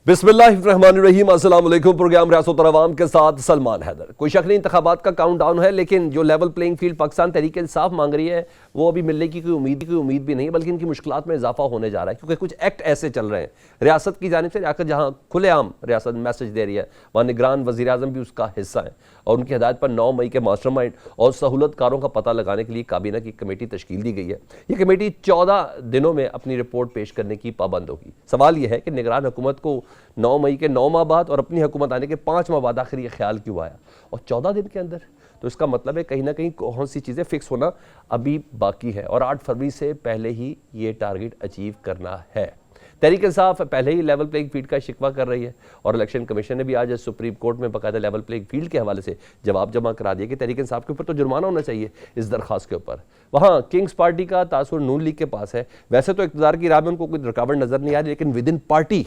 बिस्मिल्लाहिर्रहमानिर्रहीम, अस्सलाम वालेकुम। प्रोग्राम रियासत और अवाम के साथ सलमान हैदर। कोई शक नहीं, इंतखाबात का काउंट डाउन है, लेकिन जो level playing field Pakistan Tehreek इंसाफ मांग रही है वो अभी मिलने की कोई उम्मीद भी नहीं है, बल्कि इनकी मुश्किलात में इजाफा होने जा रहा है, क्योंकि कुछ एक्ट ऐसे चल रहे हैं रियासत की जानिब से जाकर, जहाँ खुलेआम रियासत मैसेज दे रही है, वहाँ निगरान वज़ीर आज़म भी उसका हिस्सा है, और उनकी हिदायत पर 9 मई के मास्टरमाइंड और सहूलतकारों का पता लगाने के लिए काबीना की कमेटी तश्कील दी गई है। ये कमेटी 14 दिनों में अपनी रिपोर्ट पेश करने की पाबंद होगी। सवाल यह है कि निगरान हुकूमत को 9 मई के 9 माह बाद और अपनी हुकूमत आने के 5 माह बाद आखिर ये ख्याल क्यों आया, और 14 दिन के अंदर? तो इसका मतलब है कहीं ना कहीं कौन सी चीज़ें फिक्स होना अभी बाकी है, और 8 फरवरी से पहले ही ये टारगेट अचीव करना है। तहरीक इंसाफ पहले ही लेवल प्लेइंग फील्ड का शिकवा कर रही है, और इलेक्शन कमीशन ने भी आज सुप्रीम कोर्ट में बाकायदा लेवल प्लेइंग फील्ड के हवाले से जवाब जमा करा दिया कि तहरीक इंसाफ के ऊपर तो जुर्माना होना चाहिए इस दरख्वास्त के ऊपर। वहाँ किंग्स पार्टी का तासुर नून लीग के पास है। वैसे तो इक़्तिदार की राह में उनको कोई रुकावट नज़र नहीं आ रही, लेकिन विद इन पार्टी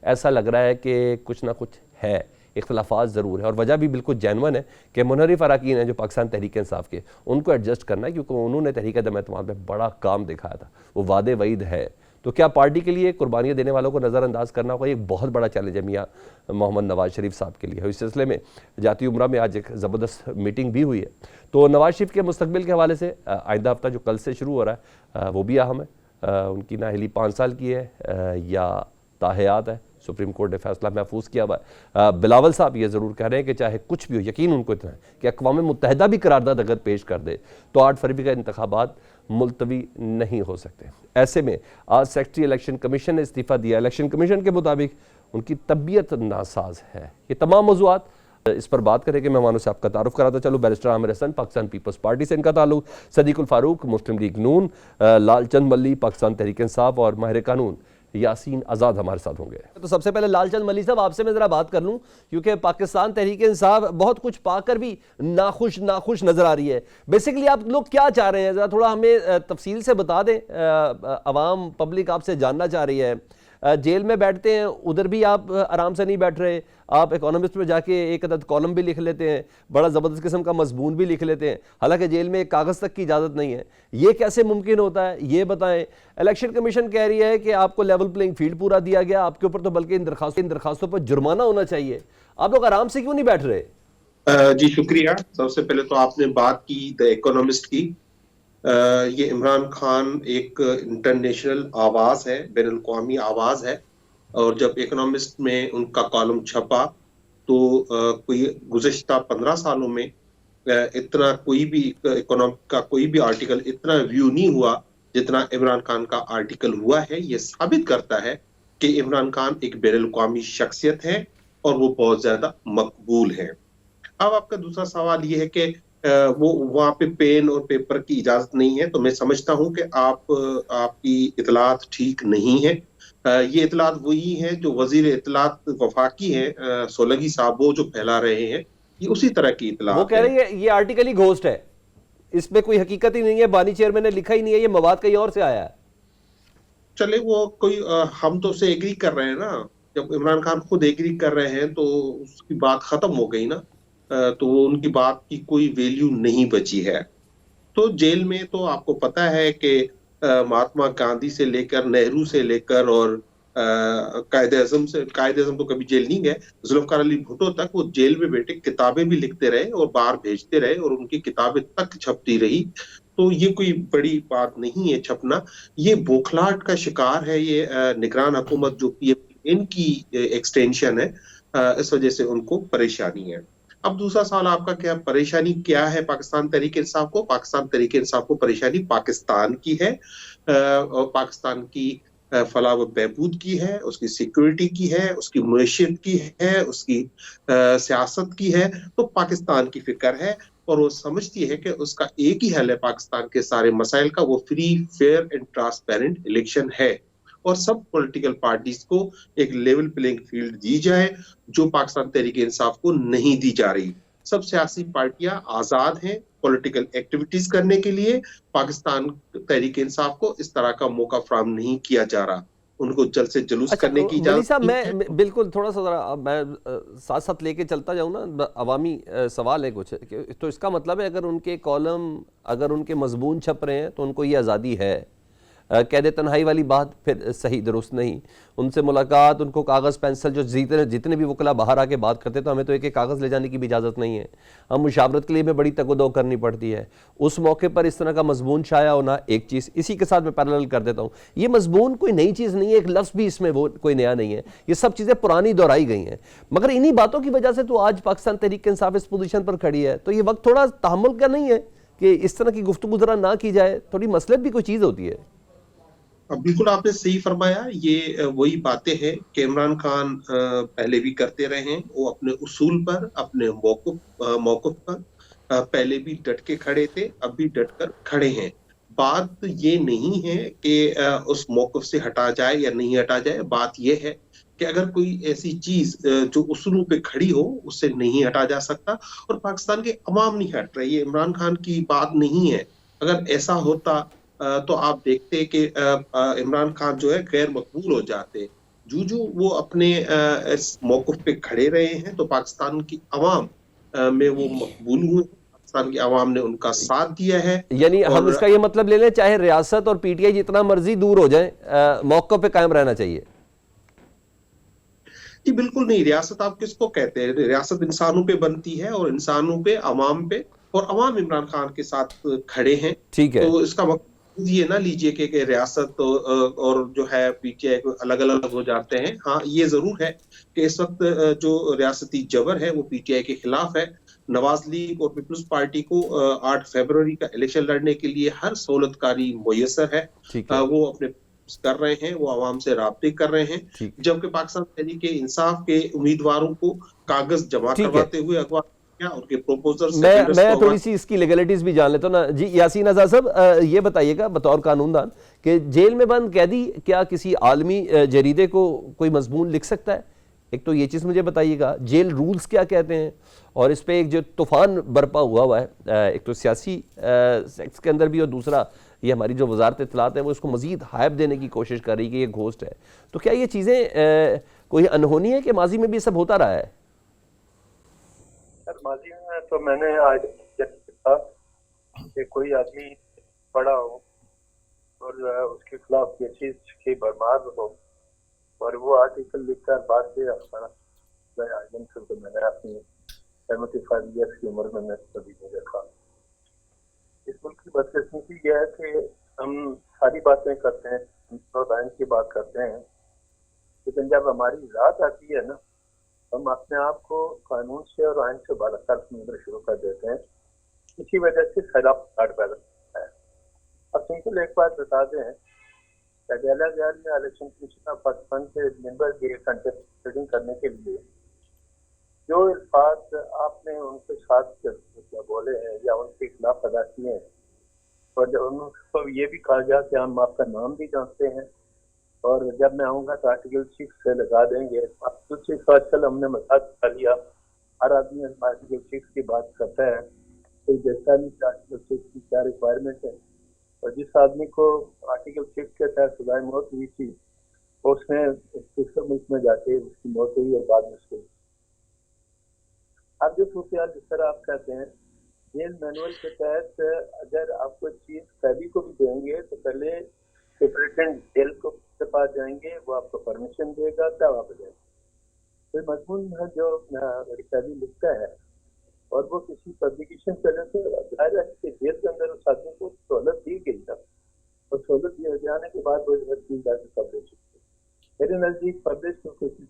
ऐसा लग रहा है कि कुछ ना कुछ है, इख्तलाफात ज़रूर है, और वजह भी बिल्कुल जेन्युइन है कि मुनहरिफ अरकान हैं जो पाकिस्तान तहरीक इंसाफ के, उनको एडजस्ट करना है, क्योंकि उन्होंने तहरीक अदम एतमाद में बड़ा काम दिखाया था, वो वादे वईद है। तो क्या पार्टी के लिए कुर्बानियाँ देने वालों को नज़रअंदाज करना होगा? एक बहुत बड़ा चैलेंज है मियाँ मोहम्मद नवाज शरीफ साहब के लिए। इस सिलसिले में जाती उम्रा में आज एक ज़बरदस्त मीटिंग भी हुई है। तो नवाज शरीफ के मुस्तकबिल के हवाले से आइंदा हफ्ता जो कल से शुरू हो रहा है वो भी अहम है। उनकी नाअहली 5 साल की है या ताहयात है, सुप्रीम कोर्ट ने फैसला महफूज किया हुआ है। बिलावल साहब ये ज़रूर कह रहे हैं कि चाहे कुछ भी हो, यकीन उनको इतना है कि अक़वाम मुत्तहिदा भी करारदाद अगर पेश कर दे तो 8 फरवरी का इंतखाबात मुलतवी नहीं हो सकते। ऐसे में आज सेक्रेटरी इलेक्शन कमीशन ने इस्तीफ़ा दिया। इलेक्शन कमीशन के मुताबिक उनकी तबीयत नासाज है। ये तमाम मौज़ूआत इस पर बात करें कि मेहमानों से आपका तारुफ कराता चलूँ। बैरिस्टर आमिर हसन, पाकिस्तान पीपल्स पार्टी से इनका ताल्लुक, सदीकुल फारूक, मुस्लिम लीग नून, लालचंद मल्ली, पाकिस्तान तहरीक इंसाफ, और माहिर कानून यासीन आज़ाद हमारे साथ होंगे। तो सबसे पहले लालचंद मल्ली साहब, आपसे मैं ज़रा बात कर लूँ, क्योंकि पाकिस्तान तहरीक इंसाफ बहुत कुछ पाकर भी नाखुश नज़र आ रही है। बेसिकली आप लोग क्या चाह रहे हैं, ज़रा थोड़ा हमें तफसील से बता दें। आवाम पब्लिक आपसे जानना चाह रही है। जेल में बैठते हैं, उधर भी आप आराम से नहीं बैठ रहे, आप इकोनॉमिस्ट में जाके एक अदद कॉलम भी लिख लेते हैं, बड़ा ज़बरदस्त किस्म का मजमून भी लिख लेते हैं, हालांकि जेल में एक कागज़ तक की इजाज़त नहीं है। ये कैसे मुमकिन होता है, ये बताएं। इलेक्शन कमीशन कह रही है कि आपको लेवल प्लेइंग फील्ड पूरा दिया गया, आपके ऊपर तो बल्कि इन दरखास्तों पर जुर्माना होना चाहिए, आप लोग आराम से क्यों नहीं बैठ रहे? जी शुक्रिया। सबसे पहले तो आपने बात की द इकोनॉमिस्ट की। ये इमरान खान एक इंटरनेशनल आवाज है, बैनुल अक़वामी आवाज है, और जब इकोनॉमिस्ट में उनका कॉलम छपा तो कोई गुज़िश्ता 15 सालों में इतना कोई भी इकोनॉमिक का कोई भी आर्टिकल इतना व्यू नहीं हुआ जितना इमरान खान का आर्टिकल हुआ है। ये साबित करता है कि इमरान खान एक बैनुल अक़वामी शख्सियत है और वो बहुत ज्यादा मकबूल है। अब आपका दूसरा सवाल ये है कि वो वहां पे पेन और पेपर की इजाजत नहीं है, तो मैं समझता हूं कि आपकी इतलात ठीक नहीं है। ये इतलात वही है जो वजीर इतलात वफाकी है सोलंकी साहब वो जो फैला रहे हैं, ये उसी तरह की वो इतलात कह है। रही है ये आर्टिकल ही घोस्ट है, इसमें कोई हकीकत ही नहीं है, बानी चेयरमैन ने लिखा ही नहीं है, ये मवाद कहीं और से आया है। चले वो कोई हम तो उसे एग्री कर रहे हैं ना। जब इमरान खान खुद एग्री कर रहे हैं तो उसकी बात खत्म हो गई ना। तो वो उनकी बात की कोई वैल्यू नहीं बची है। तो जेल में तो आपको पता है कि महात्मा गांधी से लेकर नेहरू से लेकर और कायदे आजम तो कभी जेल नहीं गए, जुल्फकार अली भुट्टो तक वो जेल में बैठे किताबें भी लिखते रहे और बाहर भेजते रहे और उनकी किताबें तक छपती रही। तो ये कोई बड़ी बात नहीं है छपना। ये बौखलाहट का शिकार है ये निगरान हुकूमत जो पीएम की एक्सटेंशन है। इस वजह से उनको परेशानी है। अब दूसरा सवाल आपका, क्या परेशानी क्या है पाकिस्तान तहरीक इंसाफ को? पाकिस्तान तहरीक इंसाफ को परेशानी पाकिस्तान की है, और पाकिस्तान की फलाह व बहबूद की है, उसकी सिक्योरिटी की है, उसकी मईशत की है, उसकी सियासत की है। तो पाकिस्तान की फिक्र है और वो समझती है कि उसका एक ही हल है पाकिस्तान के सारे मसाइल का, वो free fair and transparent election है, और सब पॉलिटिकल पार्टीज को एक लेवल प्लेइंग फील्ड दी जाए जो पाकिस्तान तहरीक इंसाफ को नहीं दी जा रही। सब सियासी पार्टियां आजाद हैं पॉलिटिकल एक्टिविटीज करने के लिए। पाकिस्तान तहरीक इंसाफ को इस तरह का मौका फराहम नहीं किया जा रहा, उनको जल्द से जुलूस अच्छा करने की मनी इजाजत साहब, नहीं है। मैं बिल्कुल थोड़ा सा ज़रा मैं साथ साथ लेके चलता जाऊँ ना, अवामी सवाल है कुछ तो इसका मतलब है अगर उनके कॉलम, अगर उनके मजमून छप रहे हैं तो उनको ये आज़ादी है। कैद तन्हाई वाली बात फिर सही दुरुस्त नहीं। उनसे मुलाकात, उनको कागज़ पेंसिल, जो जितने भी वकला बाहर आके बात करते तो हमें तो एक एक कागज़ ले जाने की भी इजाज़त नहीं है, हम मुशावरत के लिए हमें बड़ी तगदो करनी पड़ती है। उस मौके पर इस तरह का मजमून शाया होना एक चीज़। इसी के साथ मैं पैरेलल कर देता हूँ, ये मजमून कोई नई चीज़ नहीं है, एक लफ्ज़ भी इसमें वो कोई नया नहीं है, ये सब चीज़ें पुरानी दोहराई गई हैं। मगर इन्हीं बातों की वजह से तो आज पाकिस्तान तहरीक इंसाफ इस पोजीशन पर खड़ी है। तो ये वक्त थोड़ा तहम्मुल का नहीं है कि इस तरह की गुफ्तगू ज़रा ना की जाए, थोड़ी मसलहत भी कोई चीज़ होती है। बिल्कुल आपने सही फरमाया। ये वही बातें हैं कि इमरान खान पहले भी करते रहे हैं, वो अपने उसूल पर, अपने मौक़िफ़ पर पहले भी डट के खड़े थे, अब भी डट कर खड़े हैं। बात ये नहीं है कि उस मौक़िफ़ से हटा जाए या नहीं हटा जाए, बात ये है कि अगर कोई ऐसी चीज जो उसूलों पे खड़ी हो उससे नहीं हटा जा सकता, और पाकिस्तान के अवाम नहीं हट रही। ये इमरान खान की बात नहीं है। अगर ऐसा होता तो आप देखते कि इमरान खान जो है गैर मकबूल हो जाते। जूजू वो अपने इस मौक़िफ़ पे खड़े रहे हैं तो पाकिस्तान की अवाम में वो मकबूल हुए, पाकिस्तान की अवाम ने उनका साथ दिया है। यानी हम और इसका ये मतलब ले लें, चाहे रियासत और पीटीआई जितना मर्जी दूर हो जाए, मौक़िफ़ पे कायम रहना चाहिए। जी बिल्कुल नहीं। रियासत आप किसको कहते हैं? रियासत इंसानों पे बनती है, और इंसानों पे, अवाम पे, और अवाम इमरान खान के साथ खड़े हैं। ठीक है। तो इसका मतलब ये ना लीजिए कि रियासत और जो है पीटीआई को अलग अलग हो जाते हैं। हाँ, ये जरूर है कि इस वक्त जो रियासती जबर है वो पीटीआई के खिलाफ है। नवाज लीग और पीपल्स पार्टी को 8 फरवरी का इलेक्शन लड़ने के लिए हर सहूलतकारी मुयस्सर है। ठीक है। वो अपने कर रहे हैं, वो आवाम से राब्ते कर रहे हैं, ठीक जबकि पाकिस्तान तहरीक इंसाफ के उम्मीदवारों को कागज जमा ठीक है। करवाते हुए अगवा किया, उनके प्रोपोजर से मैं बिल्डर्स मैं को अगवा। थोड़ी सी इसकी लीगलिटीज भी जान लेता हूँ ना जी। यासीन आज़ाद साहब, ये बताइएगा बतौर कानूनदान कि जेल में बंद कैदी क्या किसी आलमी जरीदे को कोई मजमून लिख सकता है? एक तो ये चीज़ मुझे बताइएगा, जेल रूल्स क्या कहते हैं, और इस पर एक जो तूफ़ान बरपा हुआ है, एक तो सियासी सेक्स के अंदर भी, और दूसरा ये हमारी जो वजारत इत्तलात है वो इसको मज़ीद हाइप देने की कोशिश कर रही है कि ये घोस्ट है। तो क्या ये चीज़ें कोई अनहोनी है कि माजी में भी सब होता रहा है? सर माजी में तो मैंने आज देखा कि कोई आदमी पड़ा हो और उसके खिलाफ केसेस की भरमार हो, और वो आर्टिकल लिखकर बाद से आजम से तो मैंने अपनी 75 ईयर्स की उम्र में मैं कभी नहीं देखा। इस मुल्क की बदकिस्मती यह है कि हम सारी बातें करते हैं, हम आइन की बात करते हैं, लेकिन जब हमारी रात आती है ना, हम अपने आप को कानून से और आइन से बालातर समझना शुरू कर देते हैं। इसी वजह से खिलाफ पैदा होता है। अब सिंपल एक बात बता दें, अडेला जेल में इलेक्शन कमीशन ऑफ पाकिस्तान के मेंबर के कंटेस्टिंग करने के लिए जो बात आपने उनके साथ बोले हैं या उनके खिलाफ अदा किए हैं, और उनको ये भी कहा गया कि हम आपका नाम भी जानते हैं, और जब मैं आऊँगा तो आर्टिकल 6 से लगा देंगे। अब कुछ आजकल हमने मजाक कर लिया, हर आदमी आर्टिकल 6 की बात करता है, कोई देखता नहीं कि आर्टिकल 6 की क्या रिक्वायरमेंट है। और जिस आदमी को आर्टिकल 6 के तहत सजाए मौत हुई थी, उसने दूसरे मुल्क में जाके उसकी मौत हुई और बाद में उसको। अब जो सूरत जिस तरह आप कहते हैं, जेल मैनुअल के तहत अगर आप कोई चीज कैदी को भी देंगे तो पहले सुपरिटेंडेंट जेल के पास जाएंगे, वो आपको परमिशन देगा तब आप जाएंगे। कोई मजमून है जो कैदी लिखता है और वो किसी पब्लिकेशन करने से जाहिर है कि जेल के अंदर उस आदमी को सहूलत दी गई था, और सहूलत दिए जाने के बाद वो हर चीज जाकर पब्लिश होती है। मेरे नजदीक पब्लिश को कोशिश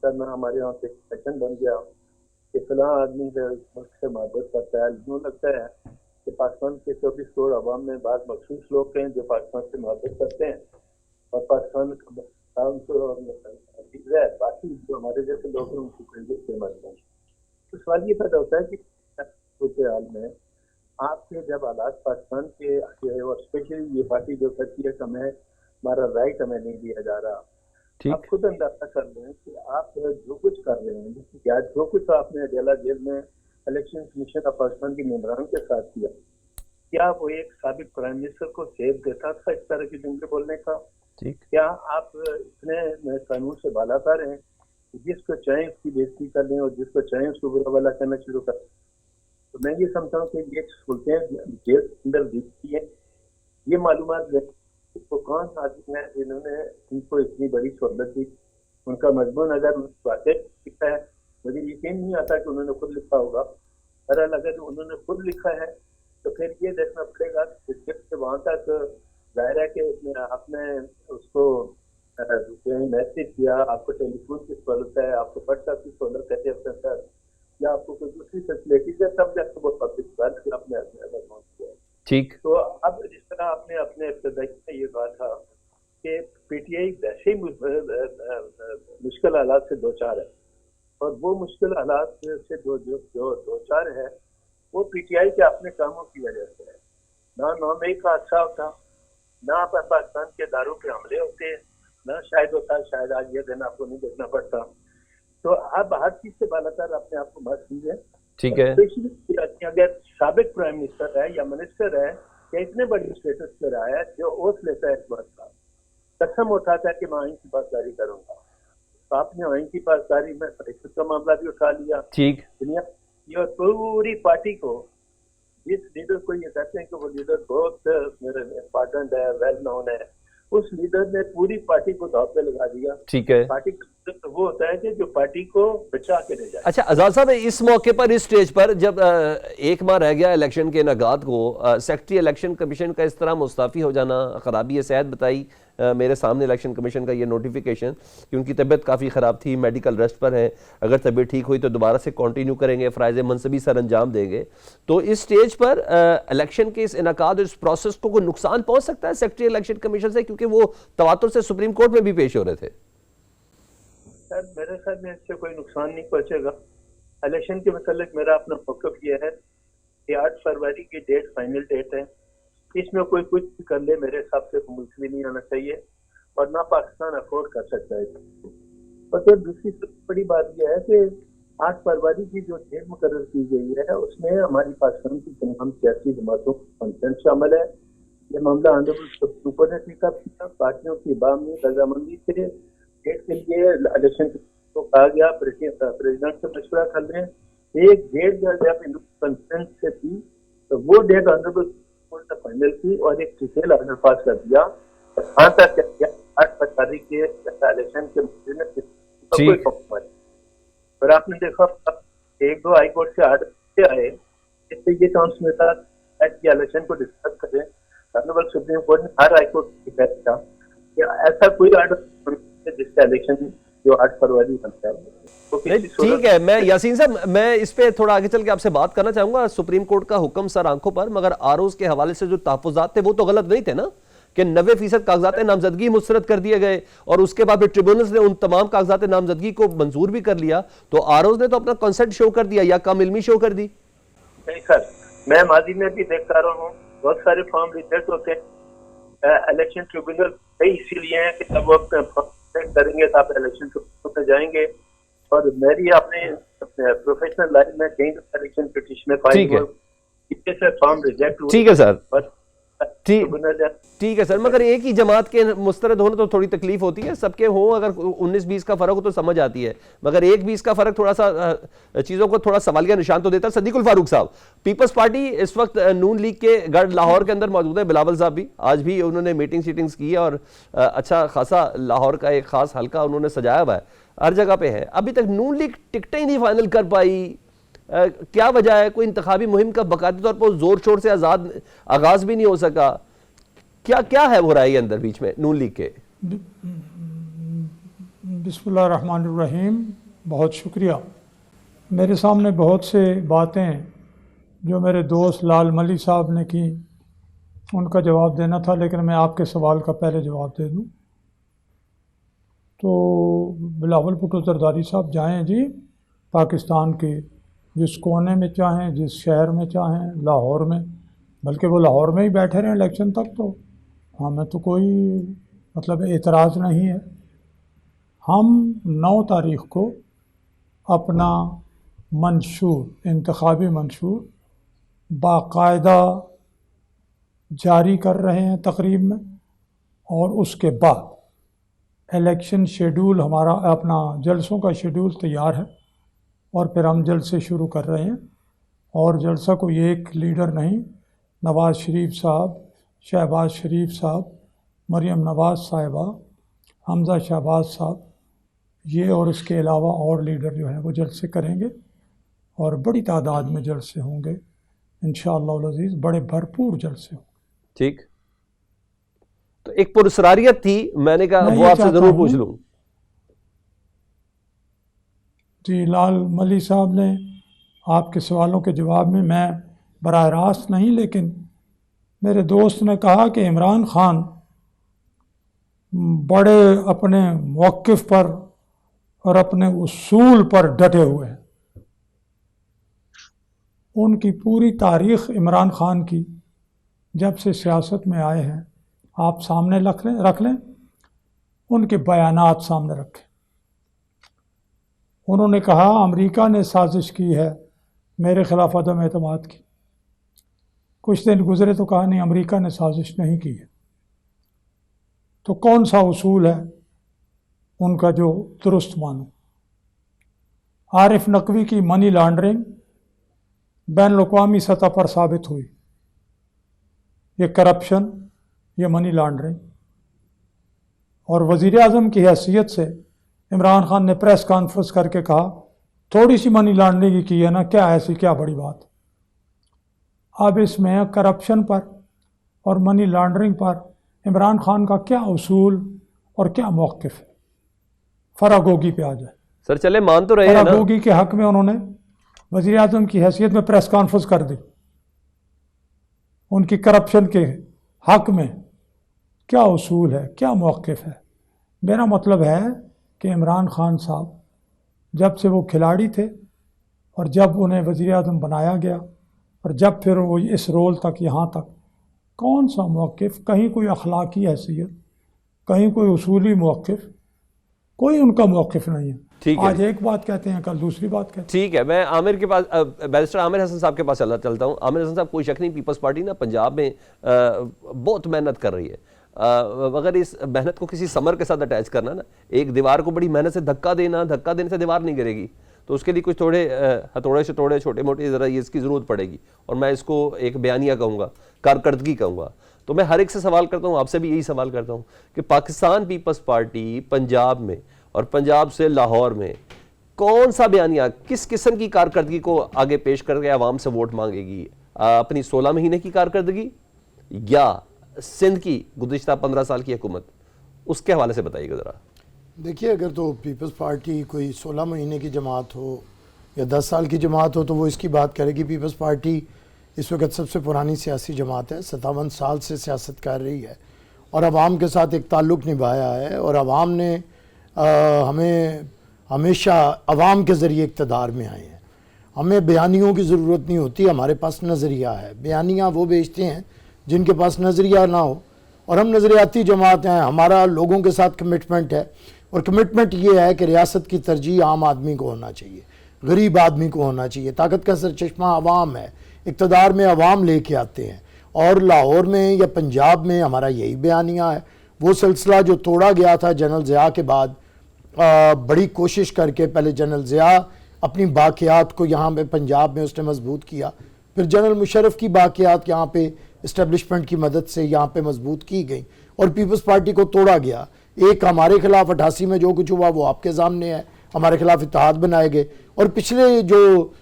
करना हमारे यहाँ पे फैशन बन गया कि फलां आदमी जो इस मुल्क से मोहब्बत करता है। यूँ लगता है कि पाकिस्तान के 24 करोड़ अवाम में बाद मखसूस लोग हैं जो पाकिस्तान से मोहब्बत करते हैं, और पाकिस्तान बाकी जो हमारे जैसे लोग हैं उनकी कोई से मरते हैं। तो सवाल ये पैदा होता है कि सूरत हाल में आपके जब हालात पाकिस्तान के आगे, और स्पेशली ये पार्टी जो कहती है कि हमें हमारा राइट हमें नहीं दिया जा रहा, आप खुद अंदाजा कर लें कि आप जो कुछ कर रहे हैं, क्या जो कुछ आपने अडेला जेल में इलेक्शन कमीशन ऑफ पाकिस्तान के मेंबरान के साथ किया, क्या वो एक साबिक प्राइम मिनिस्टर को सेव देता था इस तरह की जुमले बोलने का? क्या आप इतने कानून से बालातर हैं, जिसको चाहे उसकी बेइज्जती कर लें और जिसको चाहे उसको बुरा भला करना शुरू कर? तो मैं ये समझता हूँ कि ये सहूलतें जेल के अंदर दी है, ये मालूमात वो कौन आदमी है जिन्होंने उनको इतनी बड़ी सहूलत दी? उनका मजमून अगर वाकई लिखा है, मुझे यकीन नहीं आता कि उन्होंने खुद लिखा होगा। बहरहाल अगर उन्होंने खुद लिखा है तो फिर ये देखना पड़ेगा कि से वहां तक जाहिर है कि आपने उसको मैसेज किया, आपको टेलीफोन की सहूलत है, आपको व्हाट्सएप की सहूलत है अपने साथ, या आपको कोई दूसरी फैसिलिटीज है, तब जाकर वो पब्लिक वर्क आपने अपने अलाउंस किया। ठीक। तो अब जिस तरह आपने अपने इब्तदाई में ये कहा था कि पीटीआई वैसे ही मुश्किल हालात से दो चार है, और वो मुश्किल हालात से दो चार है वो पीटीआई के अपने कामों की वजह से है। ना 9 मई का हादसा होता, ना पाकिस्तान के इदारों पे हमले होते, ना शायद होता, शायद आज ये दिन आपको नहीं देखना पड़ता। तो आप हर चीज से बालातर अपने आप को मत कीजिए। ठीक है। स्पेशली अगर साबिक प्राइम मिनिस्टर है या मिनिस्टर है या इतने बड़े स्टेटस पे रहा है जो ओथ लेता है इस बात का, कसम उठाता है कि मैं आइन की पासदारी करूंगा, तो आपने आइन की पासदारी में फरीकत का मामला भी उठा लिया। ठीक। दुनिया ये पूरी पार्टी को, जिस लीडर को ये कहते हैं कि वो लीडर बहुत इम्पोर्टेंट है, वेल नोन है, उस लीडर ने पूरी पार्टी को दांव पे लगा दिया। ठीक है। पार्टी तो वो होता है कि जो पार्टी को बचा के ले जाए। अच्छा आजाद साहब, इस मौके पर, इस स्टेज पर, जब एक माह रह गया इलेक्शन के इनेकात को, सेक्रेटरी इलेक्शन कमीशन का इस तरह मुस्तफ़ी हो जाना, खराबी सेहत बताई मेरे सामने इलेक्शन कमीशन का ये नोटिफिकेशन कि उनकी तबीयत काफ़ी ख़राब थी, मेडिकल रेस्ट पर हैं, अगर तबीयत ठीक हुई तो दोबारा से कंटिन्यू करेंगे, फ़राइज़ मनसबी सर अंजाम देंगे। तो इस स्टेज पर इलेक्शन के इस इनेकाद, इस प्रोसेस को कोई नुकसान पहुँच सकता है सेक्रेटरी इलेक्शन कमीशन से, क्योंकि वो तवातुर से सुप्रीम कोर्ट में भी पेश हो रहे थे? सर मेरे ख्याल में इससे कोई नुकसान नहीं पहुंचेगा। इलेक्शन के मतलब मेरा अपना मौक़िफ़ ये है कि 8 फरवरी की डेट फाइनल डेट है, इसमें कोई कुछ भी कर ले मेरे हिसाब से मुल्तवी नहीं आना चाहिए, और ना पाकिस्तान अफोर्ड कर सकता है। और फिर दूसरी बड़ी बात यह है कि 8 फरवरी की जो डेट मुकर्रर की गई है उसमें हमारी पाकिस्तान की तमाम सियासी जमातों का कंसेंट शामिल है। ये मामला ऑनरेबल सुप्रीम कोर्ट ने टेकअप किया, पार्टियों की बामी रजामंदी से डेट के लिए इलेक्शन को कहा गया, प्रेसिडेंट से मशवरा कर लें। एक डेट जब कंसेंट से थी तो वो डेट ऑनरेबल कोर्ट ने फाइनल की और एक डिटेल ऑर्डर पास कर दिया। हाँ तक 8 फरवरी के इलेक्शन के पर आपने देखा 1-2 हाई कोर्ट से आर्डर आए, इससे ये चांस मिलता कि इलेक्शन को डिस्कस करें। ऑनरेबल सुप्रीम कोर्ट ने हर हाई कोर्ट को कह दिया कि ऐसा कोई आर्डर जिसका इलेक्शन जो 8 फरवरी बनता है। तो ठीक है, मैं यासीन साहब, मैं इस पे थोड़ा आगे चल के आपसे बात करना चाहूंगा। सुप्रीम कोर्ट का हुक्म सर आंखों पर, मगर आरोज के हवाले से जो तहफुजात थे वो तो गलत नहीं थे ना, कि 90% कागजात नामजदगी मुस्तरद कर दिए गए और उसके बाद फिर ट्रिब्यूनल ने उन तमाम कागजात नामजदगी को मंजूर भी कर लिया, तो आरोज ने तो अपना कंसेंट शो कर दिया या कम इल्मी शो कर दी? नहीं सर, मैं माजी में भी देखता रहा हूँ, बहुत सारे फॉर्म रिजेक्ट होते हैं। इलेक्शन ट्रिब्यूनल इसीलिए है कि जब वो करेंगे तो आप इलेक्शन ट्रिब्यूनल में जाएंगे, और मेरी अपने प्रोफेशनल लाइफ में कई इलेक्शन पिटीशन फाइल हुए, फॉर्म रिजेक्ट हुए। ठीक है सर, ठीक है सर, मगर एक ही जमात के मुस्तरद होने तो थोड़ी तकलीफ होती है, सबके हों, अगर 19-20 का फर्क हो तो समझ आती है, मगर 1-20 का फर्क थोड़ा सा चीजों को थोड़ा सवालिया निशान तो देता है। सदीकुल फारूक साहब, पीपल्स पार्टी इस वक्त नून लीग के गढ़ लाहौर के अंदर मौजूद है, बिलावल साहब भी आज भी उन्होंने मीटिंग्स की है और अच्छा खासा लाहौर का एक खास हल्का उन्होंने सजाया हुआ है, हर जगह पे है। अभी तक नून लीग टिकटें ही नहीं फाइनल कर पाई, क्या वजह है? कोई इंतखाबी मुहिम का बाकायदा तौर पर जोर शोर से आगाज भी नहीं हो सका, क्या है हो रहा है अंदर बीच में नून लीग के? बिस्मिल्लाहिर्रहमानिर्रहीम, बहुत शुक्रिया। मेरे सामने बहुत से बातें जो मेरे दोस्त लाल मली साहब ने की उनका जवाब देना था, लेकिन मैं आपके सवाल का पहले जवाब दे दूं। तो बिलावल भुट्टो जरदारी साहब जाएं जी पाकिस्तान के जिस कोने में चाहें, जिस शहर में चाहें, लाहौर में, बल्कि वो लाहौर में ही बैठे रहें इलेक्शन तक, तो हमें तो कोई मतलब एतराज़ नहीं है। हम 9 तारीख़ को अपना मंशूर, इंतखाबी मंशूर बाकायदा जारी कर रहे हैं तकरीब में, और उसके बाद इलेक्शन शेड्यूल हमारा, अपना जलसों का शेड्यूल तैयार है और फिर हम जलसे शुरू कर रहे हैं। और जलसा कोई एक लीडर नहीं, नवाज़ शरीफ साहब, शहबाज शरीफ साहब, मरियम नवाज़ साहिबा, हमज़ा शहबाज साहब, ये और इसके अलावा और लीडर जो हैं वो जलसे करेंगे और बड़ी तादाद में जलसे होंगे इंशाअल्लाह अज़ीज़, बड़े भरपूर जलसे होंगे। ठीक, तो एक पुरस्कारियत थी, मैंने कहा मैं वो ये आपसे चाहता जरूर हूँ पूछ लूं। जी, लाल मली साहब ने आपके सवालों के जवाब में, मैं बराह रास्त नहीं, लेकिन मेरे दोस्त ने कहा कि इमरान खान बड़े अपने मौक़िफ़ पर और अपने उसूल पर डटे हुए हैं। उनकी पूरी तारीख़ इमरान खान की जब से सियासत में आए हैं आप सामने रख लें, उनके बयानात सामने रखें। उन्होंने कहा अमेरिका ने साजिश की है मेरे ख़िलाफ़ अदम एतमाद की। कुछ दिन गुज़रे तो कहा नहीं, अमेरिका ने साजिश नहीं की है। तो कौन सा उसूल है उनका जो दुरुस्त मानो? आरिफ नकवी की मनी लॉन्ड्रिंग बैनुल-अक़वामी सतह पर साबित हुई, ये करप्शन, ये मनी लॉन्ड्रिंग, और वज़ीर आज़म की हैसियत से इमरान खान ने प्रेस कॉन्फ्रेंस करके कहा थोड़ी सी मनी लॉन्ड्रिंग की है ना, क्या ऐसी क्या बड़ी बात। अब इसमें करप्शन पर और मनी लॉन्ड्रिंग पर इमरान खान का क्या उसूल और क्या मौक़िफ़ है? फरागोगी पे आ जाए। सर चले मान तो रहे हैं ना, फरागोगी के हक़ में उन्होंने वज़ीर आज़म की हैसियत में प्रेस कॉन्फ्रेंस कर दी। उनकी करप्शन के हक़ में क्या उसूल है, क्या मौक़िफ़ है? मेरा मतलब है कि इमरान खान साहब जब से वो खिलाड़ी थे और जब उन्हें वज़ीर आज़म बनाया गया और जब फिर वो इस रोल तक, यहाँ तक, कौन सा मौक़िफ़, कहीं कोई अखलाकी हैसियत, कहीं कोई उसूली मौक़िफ़, कोई उनका मौक़िफ़ नहीं है। ठीक है, आज एक बात कहते हैं, कल दूसरी बात कहते हैं। ठीक है, मैं आमिर के पास, बैरिस्टर आमिर हसन साहब के पास चलता हूँ। आमिर हसन साहब, कोई शक नहीं पीपल्स पार्टी ना पंजाब में बहुत मेहनत कर रही है। अगर इस मेहनत को किसी समर के साथ अटैच करना ना, एक दीवार को बड़ी मेहनत से धक्का देने से दीवार नहीं गिरेगी, तो उसके लिए कुछ थोड़े हथौड़े शथौड़े छोटे मोटे ज़रा ये इसकी ज़रूरत पड़ेगी। और मैं इसको एक बयानिया कहूँगा, कारकर्दगी कहूँगा। तो मैं हर एक से सवाल करता हूँ, आपसे भी यही सवाल करता हूँ कि पाकिस्तान पीपल्स पार्टी पंजाब में और पंजाब से लाहौर में कौन सा बयानिया, किस किस्म की कारकर्दगी को आगे पेश करके आवाम से वोट मांगेगी? अपनी 16 महीने की कारकर्दगी या सिंध की गुज़िश्ता 15 साल की हुकूमत? उसके हवाले से बताइएगा ज़रा। देखिए, अगर तो पीपल्स पार्टी कोई 16 महीने की जमात हो या 10 साल की जमात हो तो वो इसकी बात करेगी। पीपल्स पार्टी इस वक्त सबसे पुरानी सियासी जमात है, 57 साल से सियासत कर रही है और आवाम के साथ एक ताल्लुक़ निभाया है और आवाम ने हमें हमेशा आवाम के ज़रिए इक़्तिदार में आए हैं। हमें बयानियों की ज़रूरत नहीं होती, हमारे पास नज़रिया है। बयानियाँ वो बेचते हैं जिनके पास नज़रिया ना हो, और हम नज़रियाती जमात हैं। हमारा लोगों के साथ कमिटमेंट है और कमिटमेंट ये है कि रियासत की तरजीह आम आदमी को होना चाहिए, गरीब आदमी को होना चाहिए। ताकत का सरचश्मा आवाम है, इक़्तिदार में आवाम लेके आते हैं। और लाहौर में या पंजाब में हमारा यही बयानिया है। वो सिलसिला जो तोड़ा गया था जनरल ज़िया के बाद, बड़ी कोशिश करके पहले जनरल ज़िया अपनी बाक़ियात को यहाँ पे पंजाब में उसने मजबूत किया, फिर जनरल मुशर्रफ की बाक़ियात यहाँ पे इस्टेब्लिशमेंट की मदद से यहाँ पे मजबूत की गई और पीपल्स पार्टी को तोड़ा गया। एक हमारे खिलाफ 88 में जो कुछ हुआ वो आपके सामने है, हमारे खिलाफ इत्तेहाद बनाए गए। और पिछले जो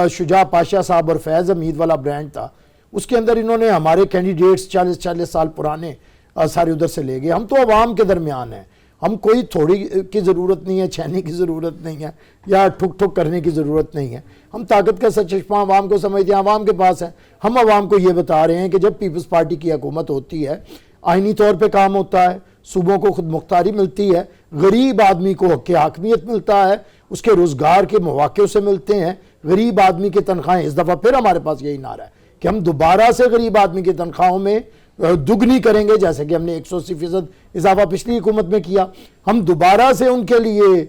शुजा पाशा साहब और फैज़ हमीद वाला ब्रांड था, उसके अंदर इन्होंने हमारे कैंडिडेट्स 40-40 साल पुराने सारे उधर से ले गए। हम तो आवाम के दरमियान हैं, हम कोई थोड़ी की ज़रूरत नहीं है, छेने की ज़रूरत नहीं है या ठुक ठुक करने की ज़रूरत नहीं है। हम ताकत का सरचश्मा आवाम को समझते हैं, आवाम के पास है। हम आवाम को ये बता रहे हैं कि जब पीपल्स पार्टी की हुकूमत होती है, आइनी तौर पे काम होता है, सूबों को खुद मुख्तारी मिलती है, गरीब आदमी को हक़ हाकमियत मिलता है, उसके रोज़गार के मौक़े से मिलते हैं, गरीब आदमी की तनख्वाहें। इस दफ़ा फिर हमारे पास यही नारा है कि हम दोबारा से गरीब आदमी की तनख्वाहों में दुगनी करेंगे, जैसे कि हमने 180% इजाफा पिछली हुकूमत में किया। हम दोबारा से उनके लिए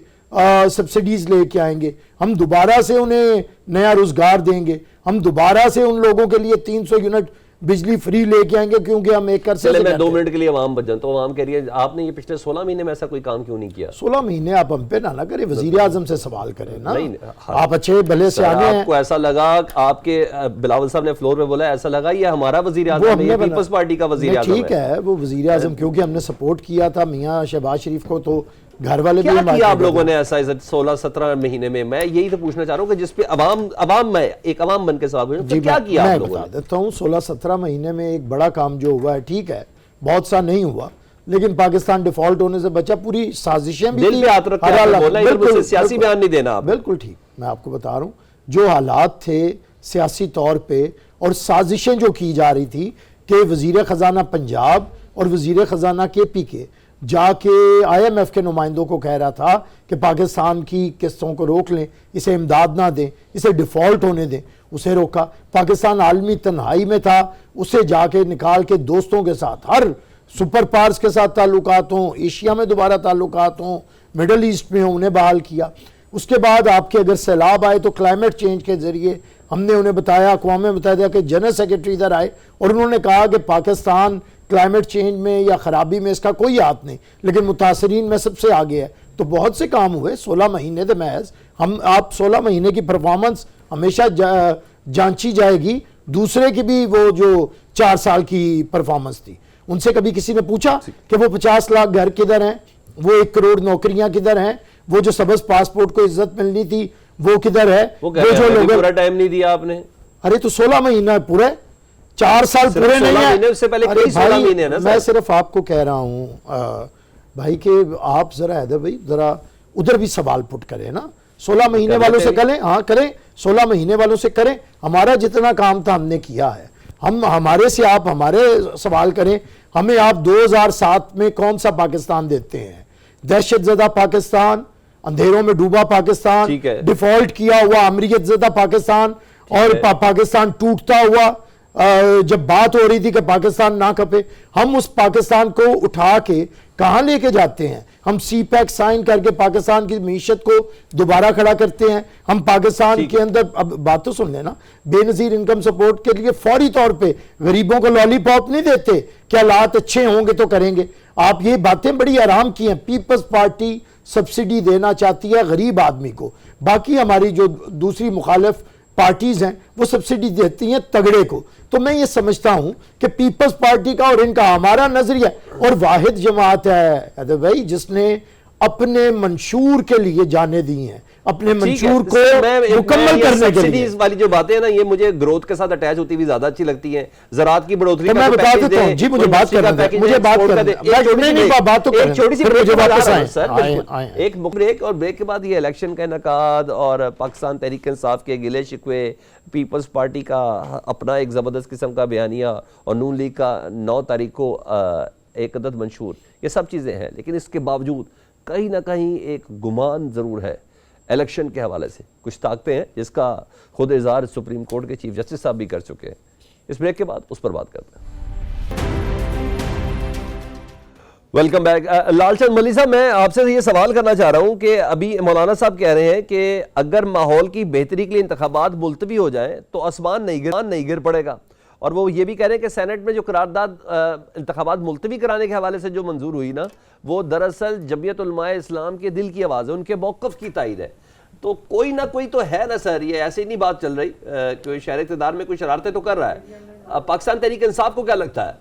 सब्सिडीज़ लेके आएंगे, हम दोबारा से उन्हें नया रोज़गार देंगे, हम दोबारा से उन लोगों के लिए 300 यूनिट बिजली फ्री लेके आएंगे क्योंकि हम एक कर चले मैं 2 मिनट के लिए आवाम बच जाऊं तो आवाम कह रही है आपने ये पिछले 16 महीने में ऐसा कोई काम क्यों नहीं किया? 16 महीने आप हम पे ना करें, वजीर आजम से सवाल करें ना। नहीं, आप अच्छे भले से आगे हैं। आपको ऐसा लगा, आपके बिलावल साहब ने फ्लोर पे बोला, ऐसा लगा ये हमारा वजीर आजम है, ये पीपल्स पार्टी का वजीर आजम है। ठीक है, वो वजीर आजम क्योंकि हमने सपोर्ट किया था मियां शहबाज शरीफ को, तो घर वाले क्या किया आप लोगों ने ऐसा 16-17 महीने में? मैं यही तो पूछना चाह रहा हूँ कि जिसपे अवाम में एक अवाम बन के सवाल पूछूं, तो क्या किया आप लोगों ने? देता हूँ 16-17 महीने में एक बड़ा काम जो हुआ है, ठीक है बहुत सा नहीं हुआ, लेकिन पाकिस्तान डिफॉल्ट होने से बचा। पूरी साजिशें भी दिल पे हाथ रख के बोलना, इधर मुझसे सियासी बयान नहीं देना आप। बिल्कुल ठीक, मैं आपको बता रहा हूँ जो हालात थे सियासी तौर पे और साजिशें जो की जा रही थी कि वजीर खजाना पंजाब और वजीर खजाना KP के जाके IMF के नुमाइंदों को कह रहा था कि पाकिस्तान की किस्तों को रोक लें, इसे इमदाद ना दें, इसे डिफ़ॉल्ट होने दें, उसे रोका। पाकिस्तान आलमी तन्हाई में था, उसे जाके निकाल के दोस्तों के साथ, हर सुपर पावर्स के साथ ताल्लुकात हों, एशिया में दोबारा ताल्लुकात हों, मिडल ईस्ट में हों, उन्हें बहाल किया। उसके बाद आपके अगर सैलाब आए तो क्लाइमेट चेंज के ज़रिए हमने उन्हें बताया, अक़वाम में बताया कि जनरल सेक्रेटरी इधर आए और उन्होंने कहा कि पाकिस्तान क्लाइमेट चेंज में या ख़राबी में इसका कोई हाथ नहीं, लेकिन मुतासरीन में सबसे आगे है। तो बहुत से काम हुए 16 महीने थे महज। हम आप 16 महीने की परफॉर्मेंस हमेशा जांची जाएगी, दूसरे की भी वो जो 4 साल की परफॉर्मेंस थी, उनसे कभी किसी ने पूछा कि वो 50 लाख घर किधर हैं, वो 1 करोड़ नौकरियां किधर हैं, वो जो सबज पासपोर्ट को इज्जत मिलनी थी वो किधर है? वो जो लोग पूरा टाइम नहीं दिया आपने। अरे तो 16 महीना पूरे 4 साल पूरे नहीं है, उससे पहले कई 16 महीने ना। मैं सिर्फ आपको कह रहा हूँ भाई कि आप जरा हैदर भाई जरा उधर भी सवाल पुट करें ना। 16 महीने वालों से करें, हाँ करें, 16 महीने वालों से करें। हमारा जितना काम था हमने किया है। हम हमारे से आप हमारे सवाल करें, हमें आप 2007 में कौन सा पाकिस्तान देते हैं? दहशतज़दा पाकिस्तान, अंधेरों में डूबा पाकिस्तान, डिफॉल्ट किया हुआ अमरीयत ज़दा पाकिस्तान, और पाकिस्तान टूटता हुआ जब बात हो रही थी कि पाकिस्तान ना खपे, हम उस पाकिस्तान को उठा के कहां लेके जाते हैं? हम CPEC साइन करके पाकिस्तान की मीशत को दोबारा खड़ा करते हैं। हम पाकिस्तान के अंदर, अब बात तो सुन लेना, बेनजीर इनकम सपोर्ट के लिए फौरी तौर पे गरीबों को लॉलीपॉप नहीं देते कि हालात अच्छे होंगे तो करेंगे। आप ये बातें बड़ी आराम की हैं। पीपल्स पार्टी सब्सिडी देना चाहती है गरीब आदमी को, बाकी हमारी जो दूसरी मुखालिफ पार्टीज हैं वो सब्सिडी देती हैं तगड़े को। तो मैं ये समझता हूं कि पीपल्स पार्टी का और इनका हमारा नजरिया, और वाहिद जमात है भाई जिसने अपने मंशूर के लिए जाने दी हैं, अपने मंशूर को मुकम्मल करने के लिए। वाली जो बातें हैं ना, ये मुझे ग्रोथ के साथ अटैच होती हुई ज्यादा अच्छी लगती हैं। ज़राअत की बढ़ोतरी तो मैं बता देता हूं जी, मुझे बात करने दें, मुझे बात करने दें। एक छोटी सी ब्रेक और ब्रेक के बाद ये इलेक्शन का इनेकाद और पाकिस्तान तहरीक इंसाफ के गिले शिकवे, पीपल्स पार्टी का अपना एक जबरदस्त किस्म का बयानिया और नून लीग का 9 तारीख को एक अदद मंशूर, ये सब चीजें हैं। लेकिन इसके बावजूद कहीं ना कहीं एक गुमान जरूर है इलेक्शन के हवाले से, कुछ ताकतें हैं जिसका खुद इज़हार सुप्रीम कोर्ट के चीफ जस्टिस साहब भी कर चुके हैं। इस ब्रेक के बाद उस पर बात करते हैं। Welcome back. लालचंद मल्ली साहब, मैं आपसे ये सवाल करना चाह रहा हूं कि अभी मौलाना साहब कह रहे हैं कि अगर माहौल की बेहतरी के लिए इंतखाबात मुलतवी हो जाए तो आसमान नहीं गिर पड़ेगा, और वो ये भी कह रहे हैं कि सेनेट में जो करारदाद इंतखाबात मुलतवी कराने के हवाले से जो मंजूर हुई ना, वो दरअसल जमीयत उलमाए इस्लाम के दिल की आवाज़ है, उनके मौक़िफ़ की तायद है। तो कोई ना कोई तो है ना सर, ये ऐसे ही नहीं बात चल रही, कोई शहर इक़्तिदार में कोई शरारतें तो कर रहा है। पाकिस्तान तहरीक इंसाफ को क्या लगता है?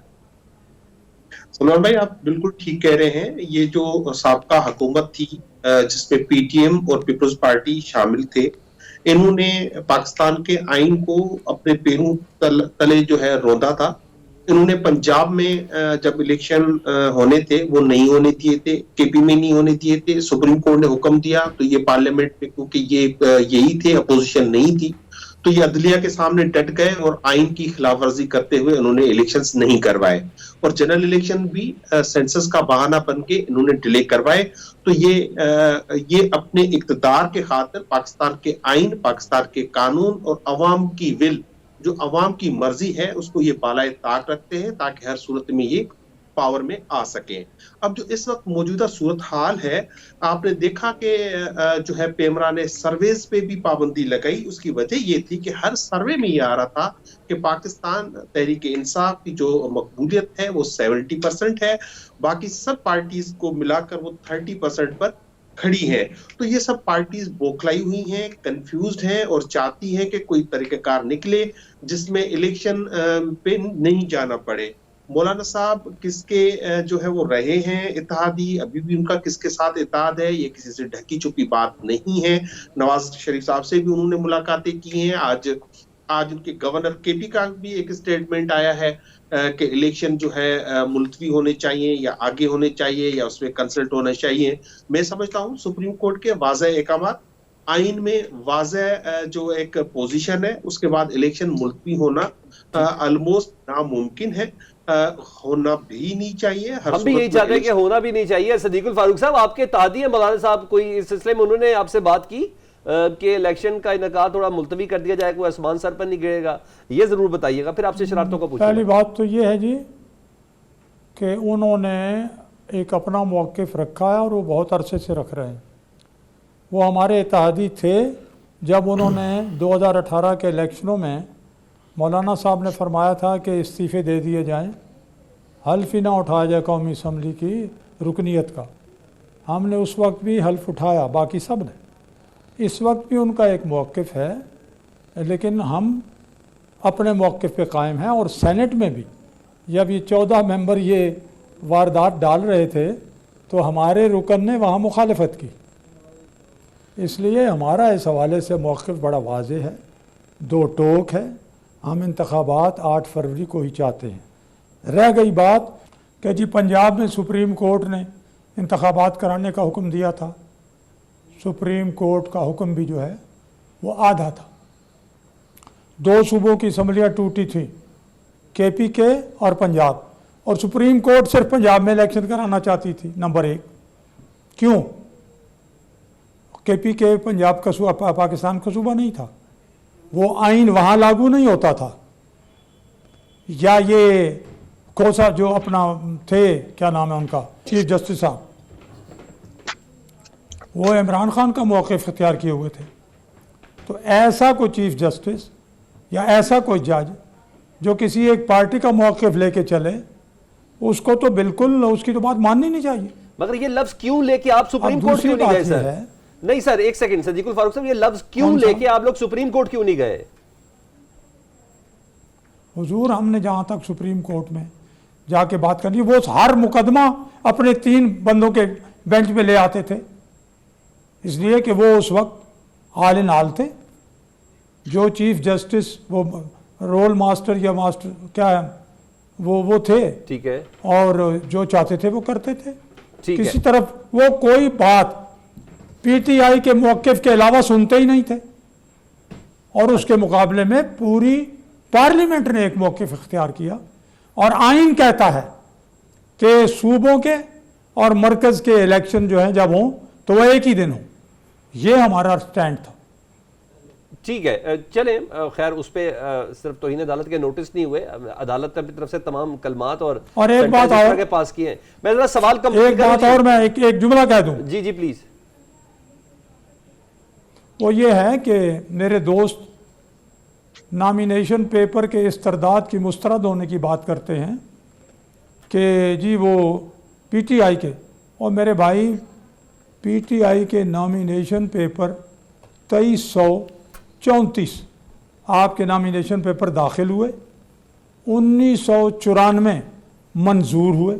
सलमान भाई, आप बिल्कुल ठीक कह रहे हैं। ये जो साबका हुकूमत थी जिसमें PTM और पीपल्स पार्टी शामिल थे, इन्होंने पाकिस्तान के आइन को अपने पैरों तले जो है रौंदा था। इन्होंने पंजाब में जब इलेक्शन होने थे वो नहीं होने दिए थे, KP में नहीं होने दिए थे। सुप्रीम कोर्ट ने हुक्म दिया तो ये पार्लियामेंट में, क्योंकि ये यही थे, अपोजिशन नहीं थी, तो ये अदलिया के सामने डट गए और आइन की खिलाफवर्जी करते हुए उन्होंने इलेक्शंस नहीं करवाए, और जनरल इलेक्शन भी सेंसस का बहाना बन के इन्होंने डिले करवाए। तो ये अपने इक्तदार के खातिर पाकिस्तान के आइन, पाकिस्तान के कानून और अवाम की विल, जो अवाम की मर्जी है, उसको ये बालाए ताक रखते हैं ताकि हर सूरत में ये पावर में आ सके। अब जो इस वक्त मौजूदा सूरत हाल है, आपने देखा कि जो है पेमरा ने सर्वेज पे भी पाबंदी लगाई। उसकी वजह ये थी कि हर सर्वे में ये आ रहा था कि पाकिस्तान तहरीक इंसाफ की जो मकबूलियत है वो 70% है, बाकी सब पार्टीज को मिलाकर वो 30% पर खड़ी है। तो ये सब पार्टीज बौखलाई हुई हैं, कंफ्यूज्ड हैं और चाहती हैं कि कोई तरीकाकार निकले जिसमें इलेक्शन पे नहीं जाना पड़े। मौलाना साहब किसके जो है वो रहे हैं इत्तेहादी, अभी भी उनका किसके साथ इत्तेहाद है, ये किसी से ढकी छुपी बात नहीं है। नवाज शरीफ साहब से भी उन्होंने मुलाकातें की हैं। आज उनके गवर्नर केपी का भी एक स्टेटमेंट आया है कि इलेक्शन जो है मुलतवी होने चाहिए या आगे होने चाहिए या उसमें कंसल्ट होना चाहिए। मैं समझता हूँ सुप्रीम कोर्ट के वाज़ेह अहकामात, आइन में वाज़ेह जो एक पोजीशन है, उसके बाद इलेक्शन मुलतवी होना ऑलमोस्ट नामुमकिन है, होना भी नहीं चाहिए। हम भी यही चाहते हैं कि होना भी नहीं चाहिए। सदीकुल फारूक साहब, आपके तादी हैं मौलाना साहब, कोई इस सिलसिले में उन्होंने आपसे बात की कि इलेक्शन का इनकाद थोड़ा मुलतवी कर दिया जाए, कोई आसमान सर पर नहीं गिरेगा? ये जरूर बताइएगा, फिर आपसे शरारतों को पूछेंगे। पहली बात तो ये है जी कि उन्होंने एक अपना मौक़िफ़ रखा है और वो बहुत अरसे से रख रहे हैं। वो हमारे इत्तेहादी थे जब उन्होंने 2018 के इलेक्शनों में मौलाना साहब ने फरमाया था कि इस्तीफ़े दे दिए जाएं, हल्फ ही ना उठाया जाए कौमी असम्बली की रुकनीत का। हमने उस वक्त भी हल्फ उठाया, बाकी सब ने। इस वक्त भी उनका एक मौक़िफ़ है, लेकिन हम अपने मौक़िफ़ पे कायम हैं। और सेनेट में भी जब ये 14 मेंबर ये वारदात डाल रहे थे तो हमारे रुकन ने वहाँ मुखालफत की। इसलिए हमारा इस हवाले से मौक़िफ़ बड़ा वाज़े है, दो टोक है। हम इंतखाबात 8 फरवरी को ही चाहते हैं। रह गई बात कि जी पंजाब में सुप्रीम कोर्ट ने इंतखाबात कराने का हुक्म दिया था। सुप्रीम कोर्ट का हुक्म भी जो है वो आधा था। 2 सूबों की असम्बलियाँ टूटी थी, KPK और पंजाब, और सुप्रीम कोर्ट सिर्फ पंजाब में इलेक्शन कराना चाहती थी। नंबर 1, क्यों? KPK पंजाब का सूबा, पाकिस्तान का सूबा नहीं था, वो आइन वहाँ लागू नहीं होता था। या ये खोसा जो अपना थे, क्या नाम है उनका, चीफ जस्टिस साहब, वो इमरान खान का मौक़िफ़ इख्तियार किए हुए थे। तो ऐसा कोई चीफ जस्टिस या ऐसा कोई जज जो किसी एक पार्टी का मौक़िफ़ लेके चले, उसको तो बिल्कुल उसकी तो बात माननी नहीं चाहिए। मगर ये लफ्ज़ क्यों लेके आप सुप्रीम कोर्ट क्यों नहीं गए सर? नहीं सर, एक सेकंड, सदीकुल फारूक साहब, ये लफ्ज़ क्यों लेके आप लोग सुप्रीम कोर्ट क्यों नहीं गए? हुजूर, हमने जहाँ तक सुप्रीम कोर्ट में जाके बात करनी, वो हर मुकदमा अपने 3 बंदों के बेंच पे ले आते थे, इसलिए कि वो उस वक्त आल इन आल थे। जो चीफ जस्टिस, वो रोल मास्टर या मास्टर क्या है, वो थे, ठीक है, और जो चाहते थे वो करते थे। किसी तरफ वो कोई बात PTI के मौक़िफ़ के अलावा सुनते ही नहीं थे। और उसके मुकाबले में पूरी पार्लियामेंट ने एक मौक़िफ़ इख्तियार किया। और आइन कहता है कि सूबों के और मरकज़ के इलेक्शन जो हैं जब हों तो वह एक ही दिन हो। ये हमारा स्टैंड था। ठीक है, चलें, खैर उस पर सिर्फ तौहीन अदालत के नोटिस नहीं हुए, अदालत की तरफ से तमाम कलमात और एक बात और के पास किए हैं। मैं जरा सवाल एक बात और मैं एक जुमला कह दूं। जी जी प्लीज। वो ये है कि मेरे दोस्त नॉमिनेशन पेपर के इस्तरदाद की मुस्तरद होने की बात करते हैं कि जी वो PTI के, और मेरे भाई PTI के नॉमिनेशन पेपर 2334 आपके नॉमिनेशन पेपर दाखिल हुए, 1994 मंजूर हुए।